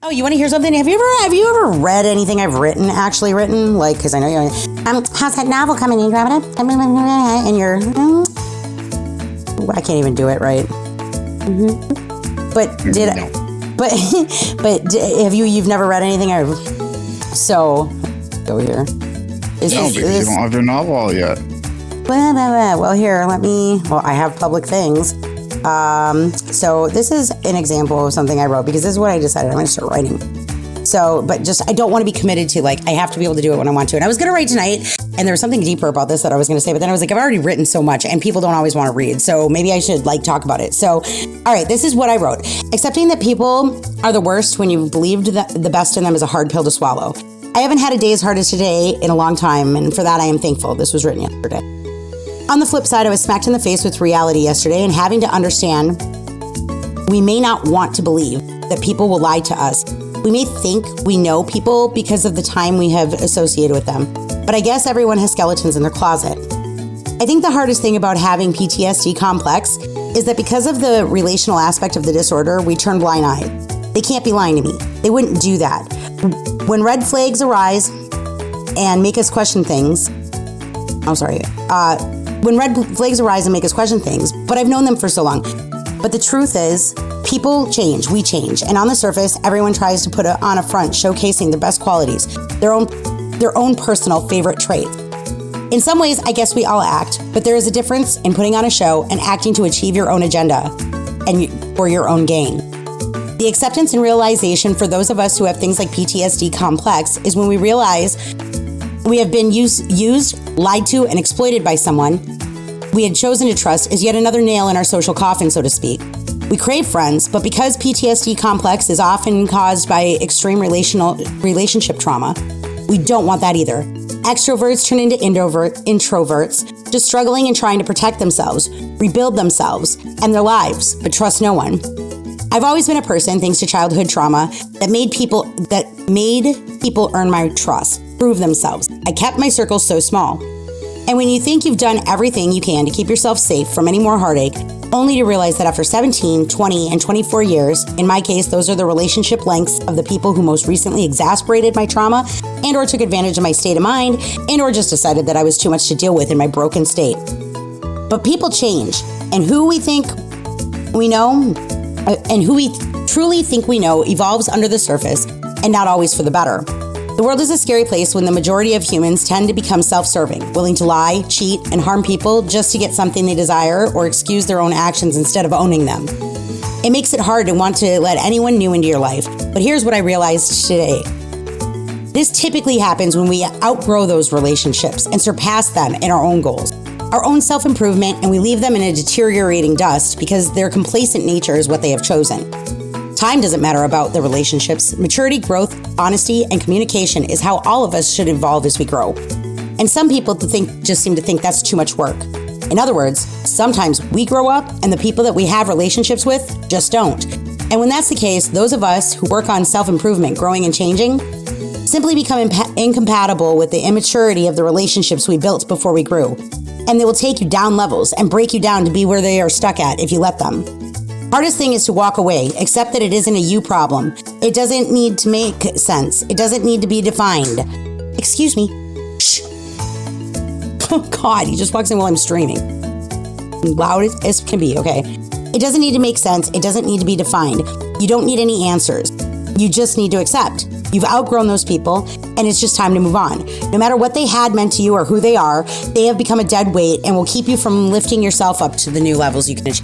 Oh, you want to hear something? Have you ever read anything I've actually written? Like, because I know you're how's that novel coming in? And you're, I can't even do it right. But you've never read anything so, go here. Because you don't have your novel out yet. Well, here, I have public things. So this is an example of something I wrote because this is what I decided I'm going to start writing. So, but just, I don't want to be committed to I have to be able to do it when I want to. And I was going to write tonight and there was something deeper about this that I was going to say, but then I was like, I've already written so much and people don't always want to read. So maybe I should talk about it. So, all right, this is what I wrote. Accepting that people are the worst when you've believed that the best in them is a hard pill to swallow. I haven't had a day as hard as today in a long time. And for that, I am thankful. This was written yesterday. On the flip side, I was smacked in the face with reality yesterday and having to understand we may not want to believe that people will lie to us. We may think we know people because of the time we have associated with them, but I guess everyone has skeletons in their closet. I think the hardest thing about having PTSD-Complex is that because of the relational aspect of the disorder, we turn blind eye. They can't be lying to me. They wouldn't do that. When red flags arise and make us question things, when red flags arise and make us question things, but I've known them for so long. But the truth is, people change, we change. And on the surface, everyone tries to put on a front, showcasing their best qualities, their own personal favorite traits. In some ways, I guess we all act, but there is a difference in putting on a show and acting to achieve your own agenda and for your own gain. The acceptance and realization for those of us who have things like PTSD-Complex is when we realize we have been used, lied to, and exploited by someone we had chosen to trust is yet another nail in our social coffin, so to speak. We crave friends, but because PTSD-Complex is often caused by extreme relationship trauma, we don't want that either. Extroverts turn into introverts, just struggling and trying to protect themselves, rebuild themselves and their lives, but trust no one. I've always been a person, thanks to childhood trauma, that made people earn my trust, prove themselves. I kept my circles so small. And when you think you've done everything you can to keep yourself safe from any more heartache, only to realize that after 17, 20, and 24 years, in my case, those are the relationship lengths of the people who most recently exasperated my trauma and or took advantage of my state of mind and or just decided that I was too much to deal with in my broken state. But people change, and who we think we know, and who we truly think we know evolves under the surface and not always for the better. The world is a scary place when the majority of humans tend to become self-serving, willing to lie, cheat, and harm people just to get something they desire or excuse their own actions instead of owning them. It makes it hard to want to let anyone new into your life, but here's what I realized today. This typically happens when we outgrow those relationships and surpass them in our own goals, our own self-improvement, and we leave them in a deteriorating dust because their complacent nature is what they have chosen. Time doesn't matter about the relationships. Maturity, growth, honesty, and communication is how all of us should evolve as we grow. And some people just seem to think that's too much work. In other words, sometimes we grow up and the people that we have relationships with just don't. And when that's the case, those of us who work on self-improvement, growing and changing, simply become incompatible with the immaturity of the relationships we built before we grew. And they will take you down levels and break you down to be where they are stuck at if you let them. Hardest thing is to walk away, accept that it isn't a you problem. It doesn't need to make sense. It doesn't need to be defined. Excuse me. Shh. Oh God, he just walks in while I'm streaming. Loud as can be, okay? It doesn't need to make sense. It doesn't need to be defined. You don't need any answers. You just need to accept. You've outgrown those people, and it's just time to move on. No matter what they had meant to you or who they are, they have become a dead weight and will keep you from lifting yourself up to the new levels you can reach.